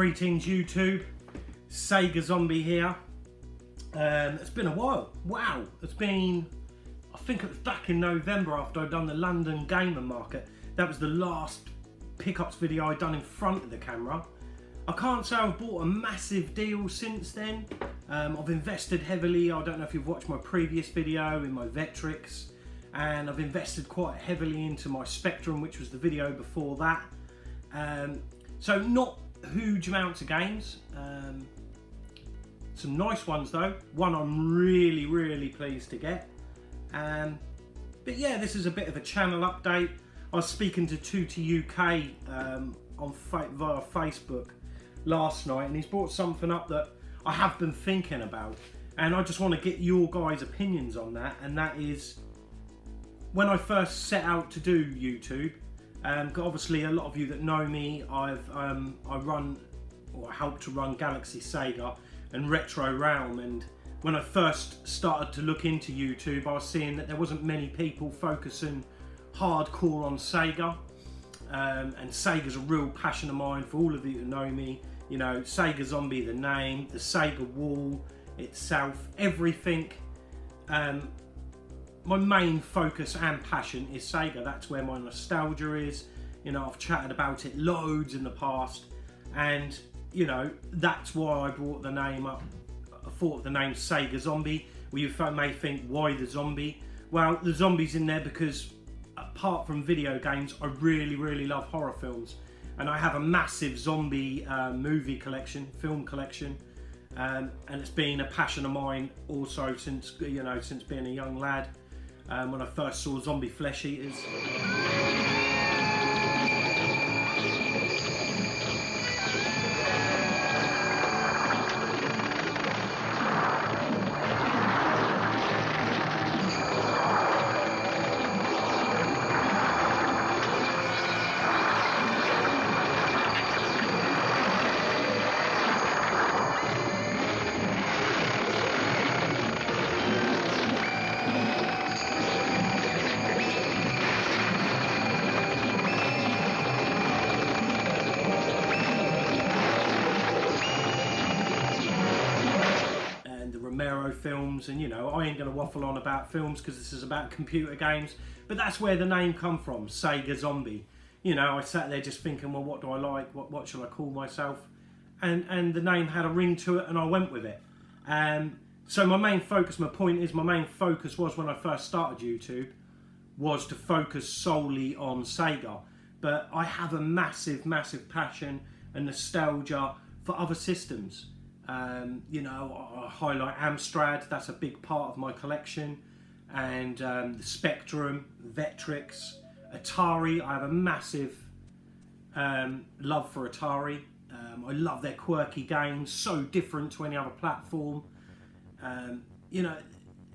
Greetings YouTube, Sega Zombie here. It's been a while. Wow, it's been, I think it was back in November after I'd done the London Gamer Market. That was the last pickups video I'd done in front of the camera. I can't say I've bought a massive deal since then. I've invested heavily. I don't know if you've watched my previous video in my Vectrex, and I've invested quite heavily into my Spectrum, which was the video before that. So not huge amounts of games. Some nice ones though. One I'm really pleased to get. But yeah, this is a bit of a channel update. I was speaking to Tutti UK via Facebook last night, and he's brought something up that I have been thinking about, and I just want to get your guys' opinions on that. And that is, when I first set out to do YouTube, obviously a lot of you that know me, I help to run Galaxy Sega and Retro Realm, and when I first started to look into YouTube, I was seeing that there wasn't many people focusing hardcore on Sega, and Sega's a real passion of mine. For all of you that know me, you know, Sega Zombie, the name, the Sega wall itself, everything. My main focus and passion is Sega. That's where my nostalgia is. You know, I've chatted about it loads in the past, and you know, that's why I brought the name up. I thought of the name Sega Zombie. Well, you may think, why the zombie? Well, the zombie's in there because apart from video games, I really love horror films, and I have a massive zombie movie collection, film collection, and it's been a passion of mine also since, you know, since being a young lad. When I first saw zombie flesh eaters. Films, and you know, I ain't gonna waffle on about films because this is about computer games, but that's where the name come from, Sega Zombie. You know, I sat there just thinking, well, what do I like, what should I call myself, and the name had a ring to it, and I went with it. So my main focus was when I first started YouTube, was to focus solely on Sega, but I have a massive passion and nostalgia for other systems. You know, I highlight Amstrad, that's a big part of my collection, and the Spectrum, Vectrex, Atari. I have a massive love for Atari. I love their quirky games, so different to any other platform. You know,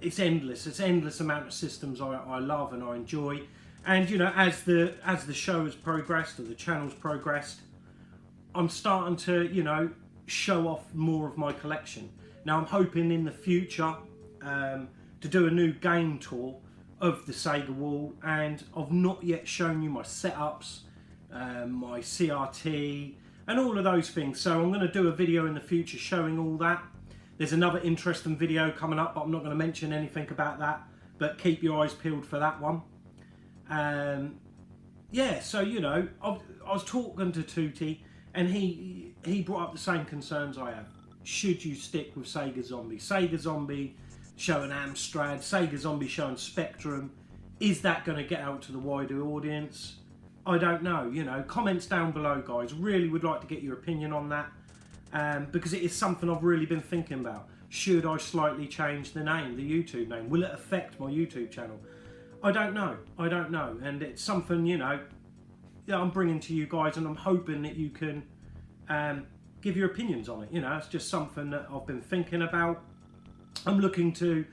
it's endless amount of systems I love and I enjoy. And you know, as the show has progressed, or the channel's progressed, I'm starting to, you know, show off more of my collection. Now I'm hoping in the future to do a new game tour of the Sega wall, and I've not yet shown you my setups, my CRT and all of those things, so I'm going to do a video in the future showing all that. There's another interesting video coming up, but I'm not going to mention anything about that, but keep your eyes peeled for that one. Yeah, so you know, I was talking to Tutti, and he brought up the same concerns I have. Should you stick with Sega Zombie? Sega Zombie showing Amstrad, Sega Zombie showing Spectrum. Is that going to get out to the wider audience? I don't know. You know, comments down below, guys. Really would like to get your opinion on that, because it is something I've really been thinking about. Should I slightly change the name, the YouTube name? Will it affect my YouTube channel? I don't know. And it's something, you know, that I'm bringing to you guys, and I'm hoping that you can give your opinions on it. You know, it's just something that I've been thinking about. I'm looking to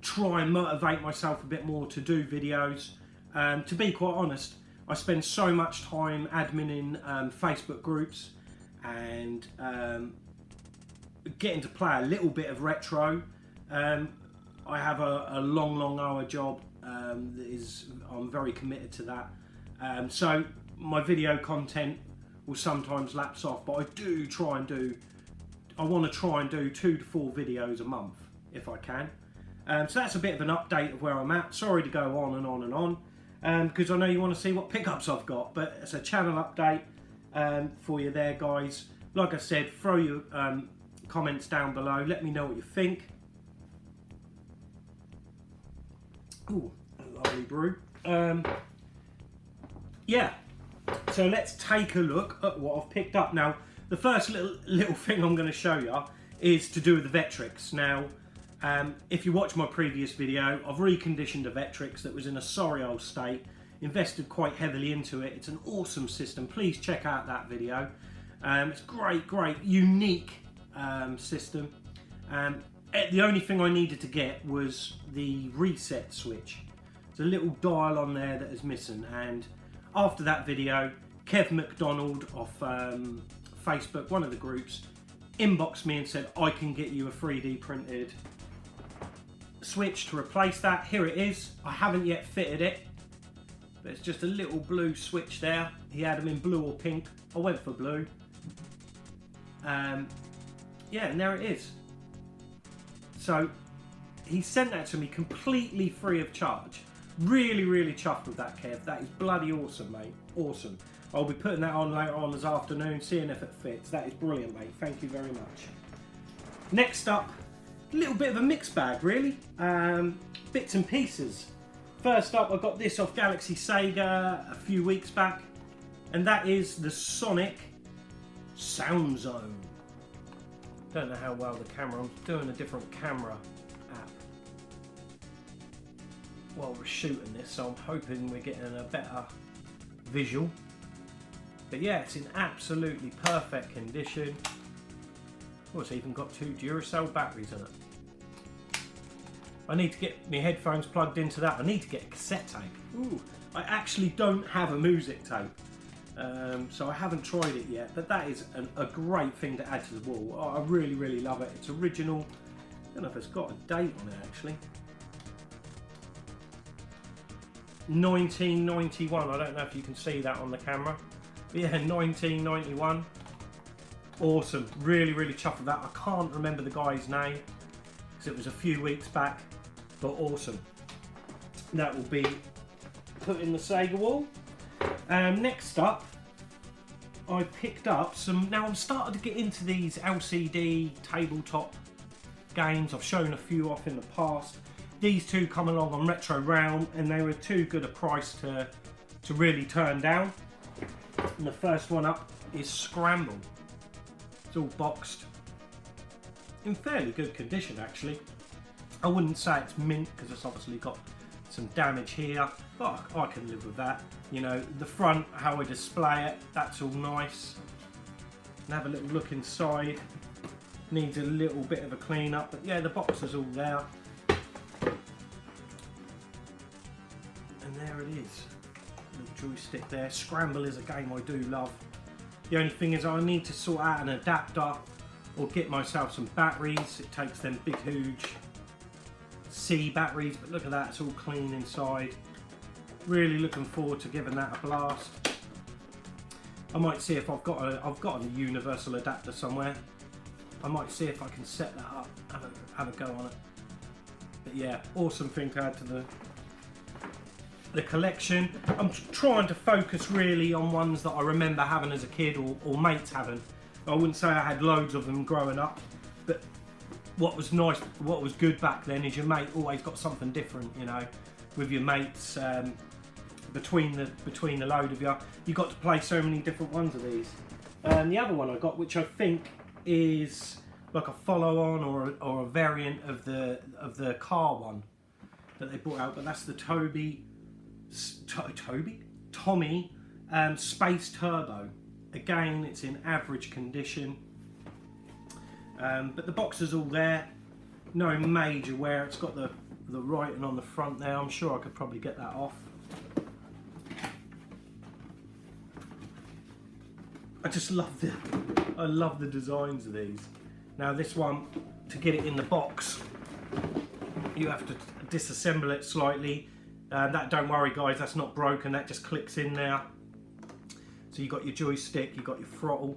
try and motivate myself a bit more to do videos. To be quite honest, I spend so much time adminning Facebook groups and getting to play a little bit of retro. I have a long hour job that I'm very committed to that. So my video content will sometimes lapse off, but I want to try and do 2 to 4 videos a month if I can. So that's a bit of an update of where I'm at. Sorry to go on and on and on, because I know you want to see what pickups I've got, but it's a channel update for you there, guys. Like I said, throw your comments down below. Let me know what you think. Ooh, a lovely brew. Yeah, so let's take a look at what I've picked up. Now, the first little thing I'm going to show you is to do with the Vectrex. Now, if you watch my previous video, I've reconditioned a Vectrex that was in a sorry old state, invested quite heavily into it. It's an awesome system. Please check out that video. It's great, unique system. The only thing I needed to get was the reset switch. There's a little dial on there that is missing, and after that video, Kev McDonald off Facebook, one of the groups, inboxed me and said, I can get you a 3D printed switch to replace that. Here it is. I haven't yet fitted it, but it's just a little blue switch there. He had them in blue or pink. I went for blue. Yeah, and there it is. So he sent that to me completely free of charge. Really chuffed with that, Kev. That is bloody awesome, mate. Awesome. I'll be putting that on later on this afternoon, seeing if it fits. That is brilliant, mate. Thank you very much. Next up, a little bit of a mixed bag, really. Bits and pieces. First up, I got this off Galaxy Sega a few weeks back, and that is the Sonic Sound Zone. Don't know how well the camera, I'm doing a different camera app while we're shooting this, so I'm hoping we're getting a better visual. But yeah, it's in absolutely perfect condition. Oh, it's even got 2 Duracell batteries in it. I need to get my headphones plugged into that. I need to get a cassette tape. Ooh, I actually don't have a music tape. So I haven't tried it yet, but that is a great thing to add to the wall. Oh, I really love it. It's original. I don't know if it's got a date on it actually. 1991. I don't know if you can see that on the camera. But yeah, 1991. Awesome. Really chuffed with that. I can't remember the guy's name because it was a few weeks back, but awesome. That will be put in the Sega wall. Next up, I picked up some. Now I'm starting to get into these LCD tabletop games. I've shown a few off in the past. These two come along on Retro Realm, and they were too good a price to really turn down. And the first one up is Scramble. It's all boxed, in fairly good condition actually. I wouldn't say it's mint because it's obviously got some damage here, but I can live with that. You know, the front, how I display it, that's all nice. And have a little look inside. Needs a little bit of a clean up, but yeah, the box is all there. And there it is. Little joystick there. Scramble is a game I do love. The only thing is I need to sort out an adapter or get myself some batteries. It takes them big huge C batteries, but look at that, it's all clean inside. Really looking forward to giving that a blast. I might see if I've got a universal adapter somewhere. I might see if I can set that up, have a go on it. But yeah, awesome thing to add to the collection. I'm trying to focus really on ones that I remember having as a kid or mates having. I wouldn't say I had loads of them growing up, but what was nice, what was good back then is your mate always got something different, you know, with your mates. Between the load of you got to play so many different ones of these. The other one I got, which I think is like a follow-on or a variant of the car one that they brought out, but that's the Tommy Space Turbo. Again, it's in average condition, but the box is all there. No major wear. It's got the writing on the front there. I'm sure I could probably get that off. I just love I love the designs of these. Now this one, to get it in the box, you have to disassemble it slightly. Don't worry guys, that's not broken, that just clicks in there. So you've got your joystick, you've got your throttle.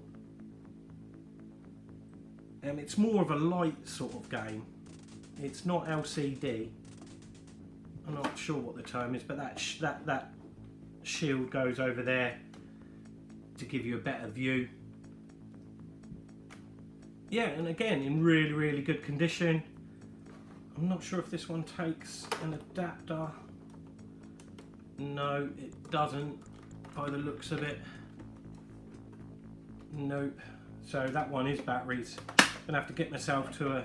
It's more of a light sort of game. It's not LCD. I'm not sure what the term is, but that shield goes over there to give you a better view. Yeah, and again, in really, really good condition. I'm not sure if this one takes an adapter. No, it doesn't, by the looks of it. Nope. So that one is batteries. Gonna have to get myself to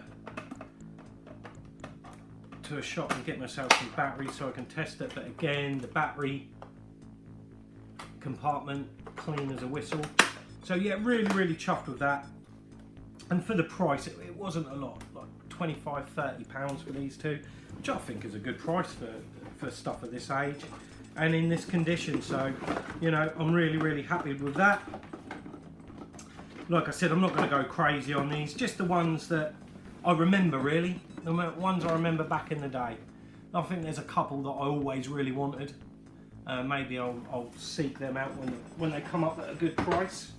a shop and get myself some batteries so I can test it. But again, the battery compartment clean as a whistle. So yeah, really, really chuffed with that. And for the price, it wasn't a lot, like 25, 30 pounds for these two, which I think is a good price for stuff at this age and in this condition. So, you know, I'm really, really happy with that. Like I said, I'm not going to go crazy on these, just the ones that I remember, really. The ones I remember back in the day. I think there's a couple that I always really wanted. Maybe I'll seek them out when they come up at a good price.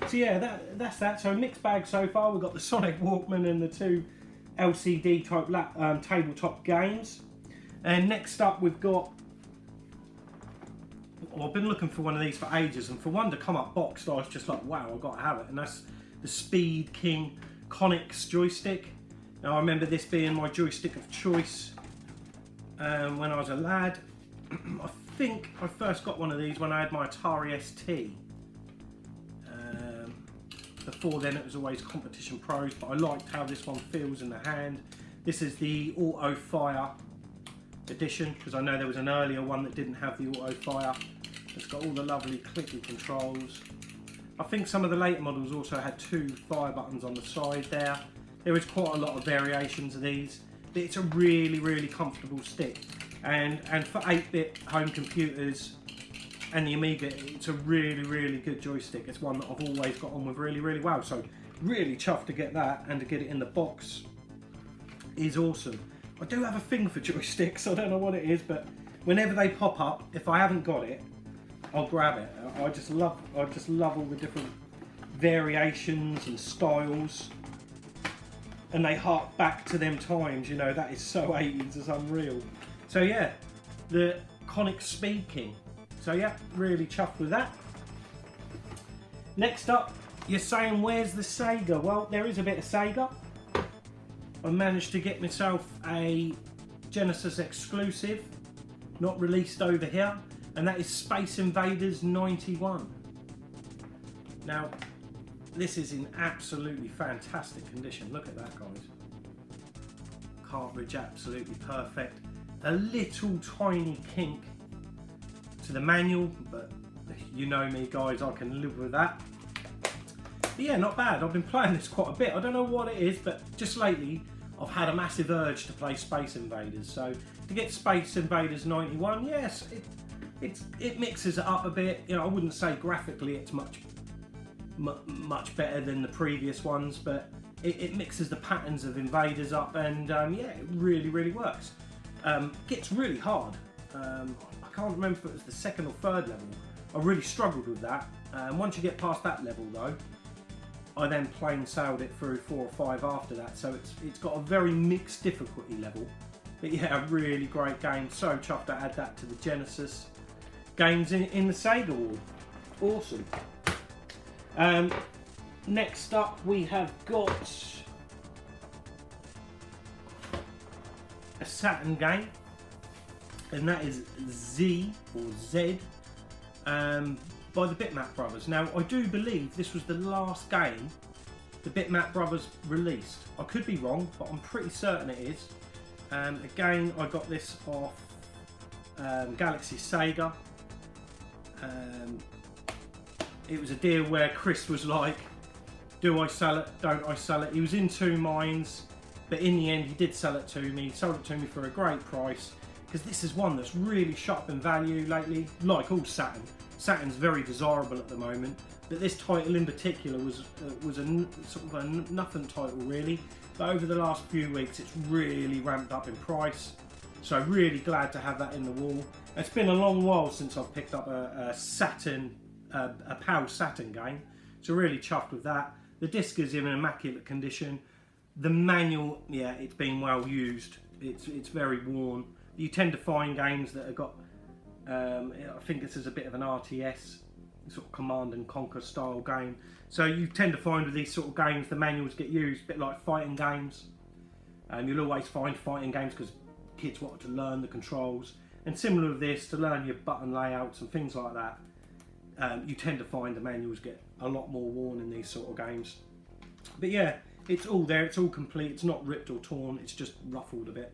So yeah, that's that. So mixed bag so far. We've got the Sonic Walkman and the two LCD type tabletop games. And next up we've got, well, I've been looking for one of these for ages, and for one to come up boxed, I was just like, wow, I've got to have it. And that's the Speed King Conix joystick. Now I remember this being my joystick of choice when I was a lad. I think I first got one of these when I had my Atari ST. Before then it was always Competition Pros, but I liked how this one feels in the hand. This is the Auto Fire edition, because I know there was an earlier one that didn't have the Auto Fire. It's got all the lovely clicky controls. I think some of the later models also had two fire buttons on the side there. There is quite a lot of variations of these, but it's a really, really comfortable stick. And for 8-bit home computers and the Amiga, it's a really, really good joystick. It's one that I've always got on with really, really well. So really chuffed to get that, and to get it in the box is awesome. I do have a thing for joysticks. I don't know what it is, but whenever they pop up, if I haven't got it, I'll grab it. I just love all the different variations and styles, and they hark back to them times. You know, that is so 80s, it's unreal. So yeah, the Conix Speed King. So yeah, really chuffed with that. Next up, you're saying, where's the Sega? Well, there is a bit of Sega. I managed to get myself a Genesis exclusive, not released over here, and that is Space Invaders 91. Now, this is in absolutely fantastic condition. Look at that, guys. Cartridge absolutely perfect. A little tiny kink to the manual, but you know me, guys, I can live with that. But yeah, not bad. I've been playing this quite a bit. I don't know what it is, but just lately I've had a massive urge to play Space Invaders. So to get Space Invaders 91, yes, it mixes it up a bit. You know, I wouldn't say graphically it's much better than the previous ones, but it mixes the patterns of Invaders up, and yeah, it really, really works. Gets really hard. I can't remember if it was the second or third level. I really struggled with that. Once you get past that level though, I then plain sailed it through 4 or 5 after that. So it's got a very mixed difficulty level. But yeah, a really great game. So chuffed to add that to the Genesis games in the Sega Wall. Awesome. Next up we have got a Saturn game, and that is Z by the Bitmap Brothers. Now I do believe this was the last game the Bitmap Brothers released. I could be wrong, but I'm pretty certain it is. Again, I got this off Galaxy Sega. It was a deal where Chris was like, do I sell it, don't I sell it? He was in two minds, but in the end he did sell it to me. He sold it to me for a great price, because this is one that's really shot up in value lately, like all Saturn. Saturn's very desirable at the moment, but this title in particular was a sort of a nothing title really, but over the last few weeks it's really ramped up in price. So really glad to have that in the wall. It's been a long while since I've picked up a Saturn, a PAL Saturn game. So really chuffed with that. The disc is in immaculate condition. The manual, yeah, it's been well used. It's very worn. You tend to find games that have got, I think this is a bit of an RTS, sort of command and conquer style game. So you tend to find with these sort of games, the manuals get used, a bit like fighting games. You'll always find fighting games because kids want to learn the controls. And similar to this, to learn your button layouts and things like that, you tend to find the manuals get a lot more worn in these sort of games. But yeah, it's all there, it's all complete, it's not ripped or torn, it's just ruffled a bit.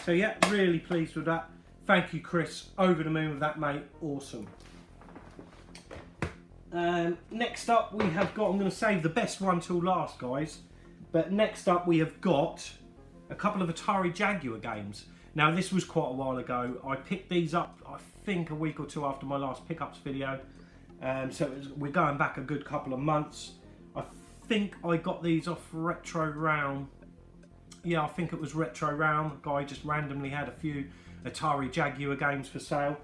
So yeah, really pleased with that. Thank you, Chris. Over the moon with that, mate. Awesome. Next up we have got, I'm going to save the best one till last, guys. But next up we have got a couple of Atari Jaguar games. Now this was quite a while ago. I picked these up, I think, a week or two after my last pickups video. We're going back a good couple of months. I think I got these off Retro Realm. Yeah, I think it was Retro Realm. A guy just randomly had a few Atari Jaguar games for sale.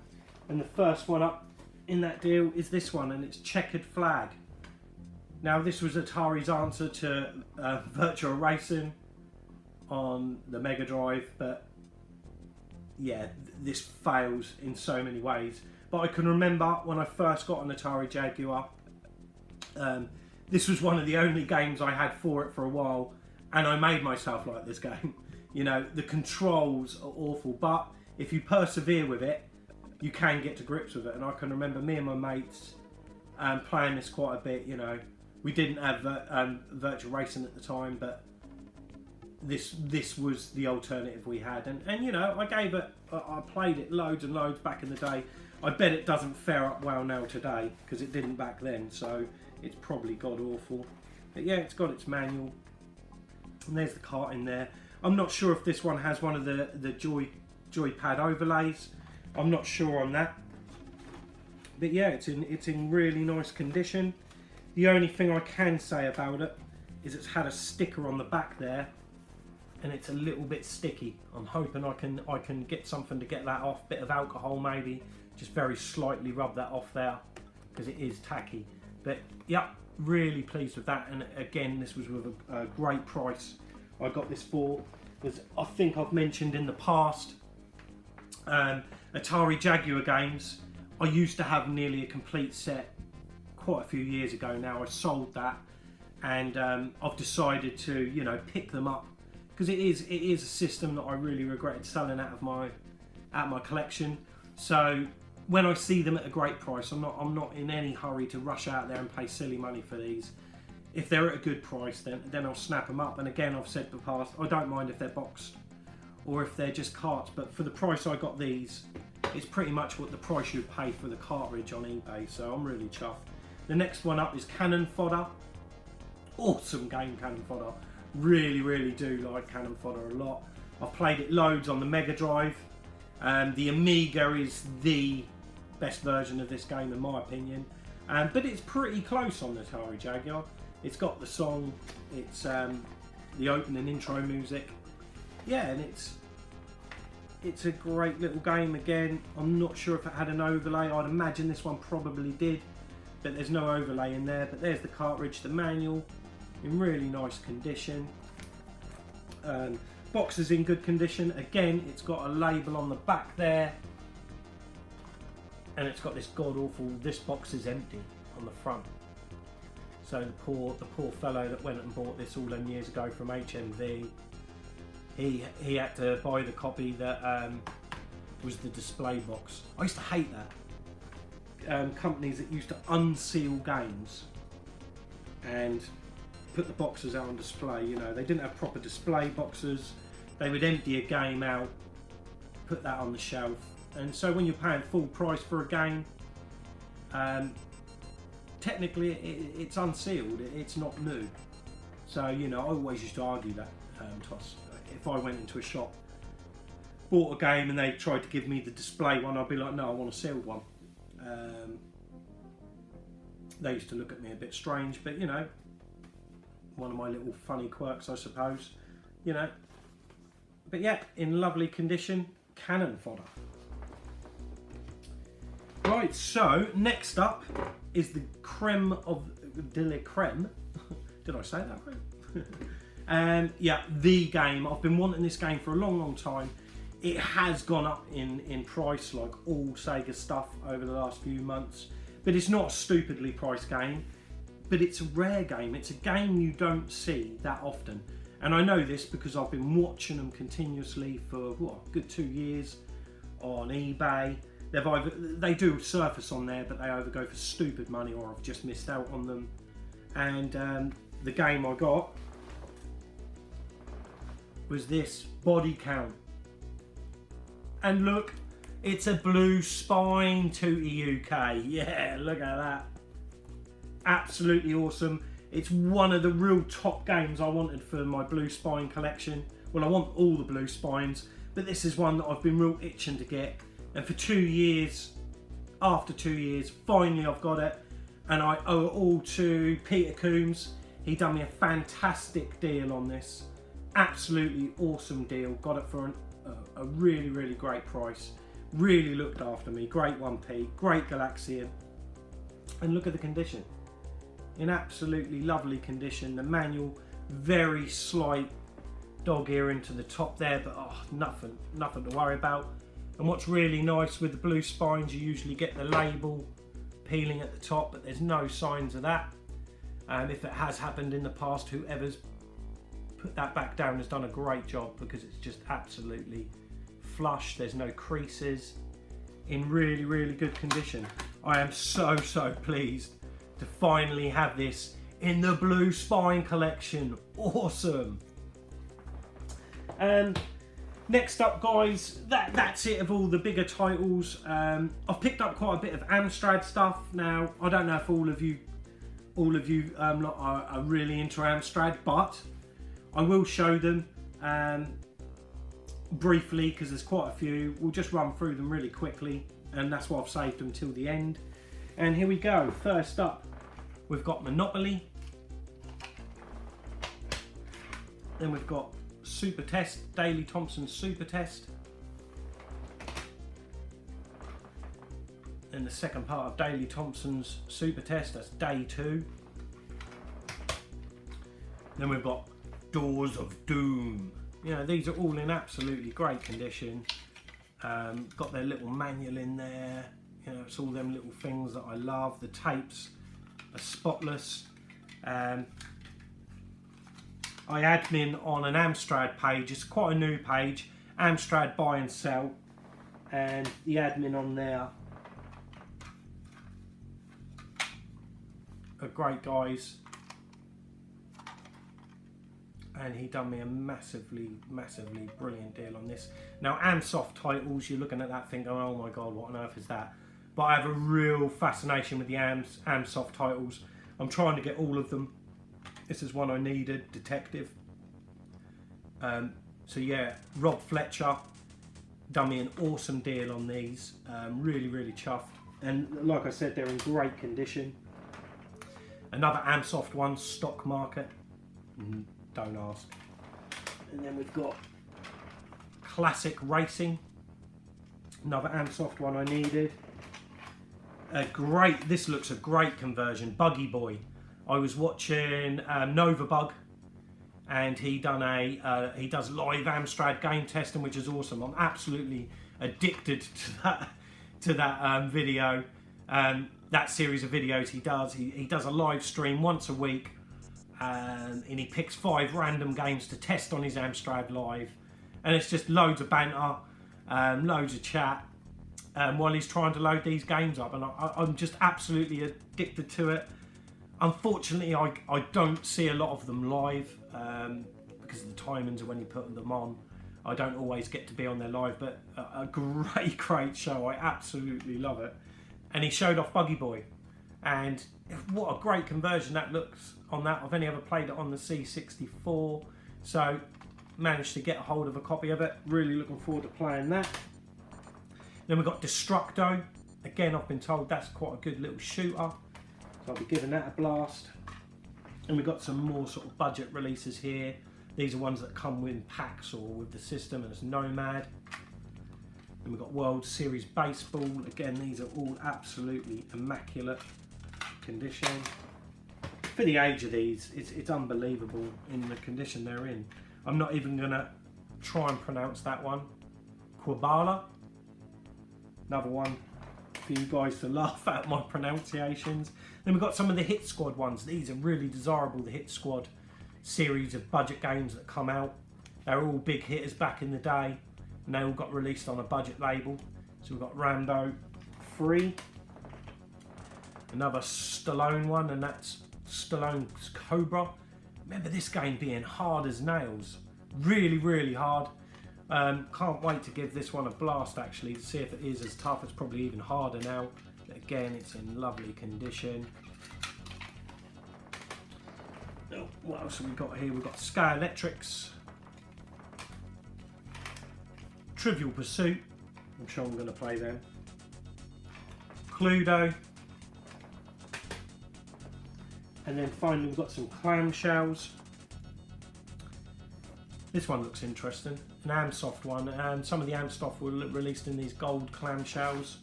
And the first one up in that deal is this one, and it's Checkered Flag. Now this was Atari's answer to Virtual Racing on the Mega Drive, but yeah, this fails in so many ways. But I can remember when I first got an Atari Jaguar, this was one of the only games I had for it for a while, and I made myself like this game. You know, the controls are awful, but if you persevere with it, you can get to grips with it. And I can remember me and my mates playing this quite a bit. You know, we didn't have Virtual Racing at the time, but this was the alternative we had. And you know, I played it loads and loads back in the day. I bet it doesn't fare up well now today, because it didn't back then, so it's probably god awful. But yeah, it's got its manual, and there's the cart in there. I'm not sure if this one has one of the joypad overlays. I'm not sure on that, but yeah, it's in really nice condition. The only thing I can say about it is it's had a sticker on the back there, and it's a little bit sticky. I'm hoping I can get something to get that off. Bit of alcohol maybe, just very slightly rub that off there, because it is tacky. But yeah, really pleased with that. And again, this was with a great price. I got this for, as I think I've mentioned in the past, Atari Jaguar games. I used to have nearly a complete set quite a few years ago now. I sold that, and I've decided to, you know, pick them up, because it is a system that I really regretted selling out of my collection. So when I see them at a great price, I'm not in any hurry to rush out there and pay silly money for these. If they're at a good price, then I'll snap them up. And again, I've said in the past, I don't mind if they're boxed or if they're just carts, but for the price I got these, it's pretty much what the price you'd pay for the cartridge on eBay, so I'm really chuffed. The next one up is Cannon Fodder. Awesome game, Cannon Fodder. Really do like Cannon Fodder a lot. I've played it loads on the Mega Drive. The Amiga is the best version of this game in my opinion, but it's pretty close on the Atari Jaguar. It's got the song, it's the open and intro music, yeah, and it's a great little game. Again, I'm not sure if it had an overlay. I'd imagine this one probably did, but there's no overlay in there. But there's the cartridge, the manual in really nice condition. Box is in good condition. Again, it's got a label on the back there, and it's got this god awful, this box is empty on the front. So the poor fellow that went and bought this all them years ago from HMV, he had to buy the copy that was the display box. I used to hate that. Companies that used to unseal games and put the boxes out on display, you know, they didn't have proper display boxes. They would empty a game out, put that on the shelf, and so when you're paying full price for a game, technically it's unsealed, it's not new. So, you know, I always used to argue that, Toss. If I went into a shop, bought a game and they tried to give me the display one, I'd be like, no, I want a sealed one. They used to look at me a bit strange, but you know, one of my little funny quirks, I suppose, you know. But yeah, in lovely condition. cannon fodder. Right, so next up is the creme of de la creme. Did I say that right? Yeah, the game. I've been wanting this game for a long, long time. It has gone up in price like all Sega stuff over the last few months. But it's not a stupidly priced game. But it's a rare game. It's a game you don't see that often. And I know this because I've been watching them continuously for, what, a good 2 years on eBay. They do surface on there, but they either go for stupid money or I've just missed out on them. And the game I got was this Body Count. And look, it's a blue spine Tootie UK. Yeah, look at that. Absolutely awesome. It's one of the real top games I wanted for my blue spine collection. Well, I want all the blue spines, but this is one that I've been real itching to get. And for 2 years, after 2 years, finally I've got it. And I owe it all to Peter Coombs. He done me a fantastic deal on this. Absolutely awesome deal. Got it for a really, really great price. Really looked after me. Great 1p, great Galaxian. And look at the condition. In absolutely lovely condition. The manual, very slight dog ear into the top there, but oh, nothing to worry about. And what's really nice with the blue spines, you usually get the label peeling at the top, but there's no signs of that. And if it has happened in the past, whoever's put that back down has done a great job because it's just absolutely flush. There's no creases. In really, really good condition. I am so pleased to finally have this in the blue spine collection. Awesome. And next up, guys, that's it of all the bigger titles. I've picked up quite a bit of Amstrad stuff. Now, I don't know if all of you are really into Amstrad, but I will show them briefly because there's quite a few. We'll just run through them really quickly, and that's why I've saved them till the end. And here we go. First up, we've got Monopoly. Then we've got Super Test, Daley Thompson's Super Test. And the second part of Daley Thompson's Super Test, that's day 2. Then we've got Doors of Doom. You know, these are all in absolutely great condition. Got their little manual in there. You know, it's all them little things that I love. The tapes are spotless. I admin on an Amstrad page. It's quite a new page. Amstrad buy and sell. And the admin on there are great guys. And he done me a massively brilliant deal on this. Now, Amsoft titles, you're looking at that thing going, oh my god, what on earth is that? But I have a real fascination with the Amsoft titles. I'm trying to get all of them. This is one I needed, Detective. So yeah, Rob Fletcher done me an awesome deal on these. Really chuffed. And like I said, they're in great condition. Another Amsoft one, Stock Market. Don't ask. And then we've got Classic Racing. Another Amsoft one I needed. This looks a great conversion. Buggy Boy. I was watching Novabug, and he does live Amstrad game testing, which is awesome. I'm absolutely addicted to that video. That series of videos he does. He does a live stream once a week, and he picks 5 random games to test on his Amstrad live, and it's just loads of banter, loads of chat. While he's trying to load these games up, and I'm just absolutely addicted to it. Unfortunately, I don't see a lot of them live because of the timings of when you put them on. I don't always get to be on there live, but a great show. I absolutely love it. And he showed off Buggy Boy, and what a great conversion that looks on that. I've only ever played it on the C64, so managed to get a hold of a copy of it. Really looking forward to playing that. Then we've got Destructo. Again, I've been told that's quite a good little shooter, so I'll be giving that a blast. And we've got some more sort of budget releases here. These are ones that come with packs or with the system, and it's Nomad. Then we've got World Series Baseball. Again, these are all absolutely immaculate condition. For the age of these, it's unbelievable in the condition they're in. I'm not even going to try and pronounce that one. Quabala. Another one for you guys to laugh at my pronunciations. Then we've got some of the Hit Squad ones. These are really desirable, the Hit Squad series of budget games that come out. They're all big hitters back in the day, and they all got released on a budget label. So we've got Rambo 3, another Stallone one, and that's Stallone's Cobra. Remember this game being hard as nails, really, really hard. Can't wait to give this one a blast actually, to see if it is as tough. It's probably even harder now. But again, it's in lovely condition. Oh, what else have we got here? We've got Sega Electrics, Trivial Pursuit, I'm sure I'm going to play them, Cluedo, and then finally we've got some clamshells. This one looks interesting, an Amsoft one, and some of the Amsoft were released in these gold clamshells.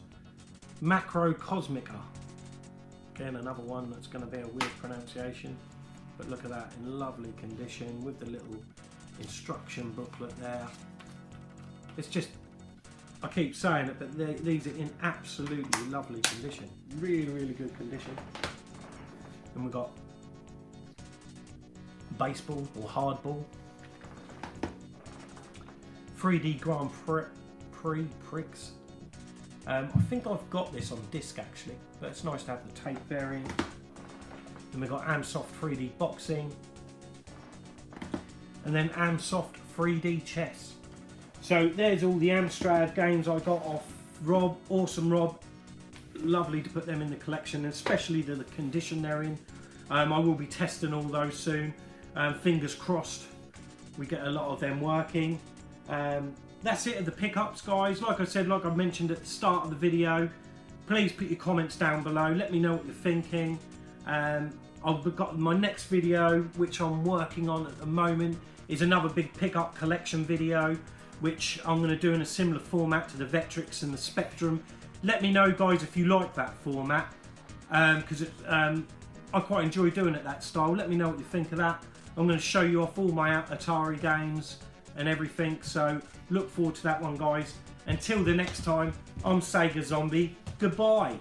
Macro Cosmica, again another one that's going to be a weird pronunciation, but look at that, in lovely condition with the little instruction booklet there. It's just, I keep saying it, but these are in absolutely lovely condition, really, really good condition. And we've got baseball or hardball, 3D Grand Prix Pricks. I think I've got this on disc actually, but it's nice to have the tape variant. Then we've got Amsoft 3D Boxing, and then Amsoft 3D Chess. So there's all the Amstrad games I got off Rob, awesome Rob. Lovely to put them in the collection, especially the condition they're in. I will be testing all those soon. Fingers crossed we get a lot of them working. That's it of the pickups, guys. Like I said, like I mentioned at the start of the video, please put your comments down below. Let me know what you're thinking. I've got my next video, which I'm working on at the moment, is another big pickup collection video, which I'm going to do in a similar format to the Vectrex and the Spectrum. Let me know, guys, if you like that format, because I quite enjoy doing it that style. Let me know what you think of that. I'm going to show you off all my Atari games and everything, so look forward to that one, guys. Until the next time, I'm Sega Zombie. Goodbye.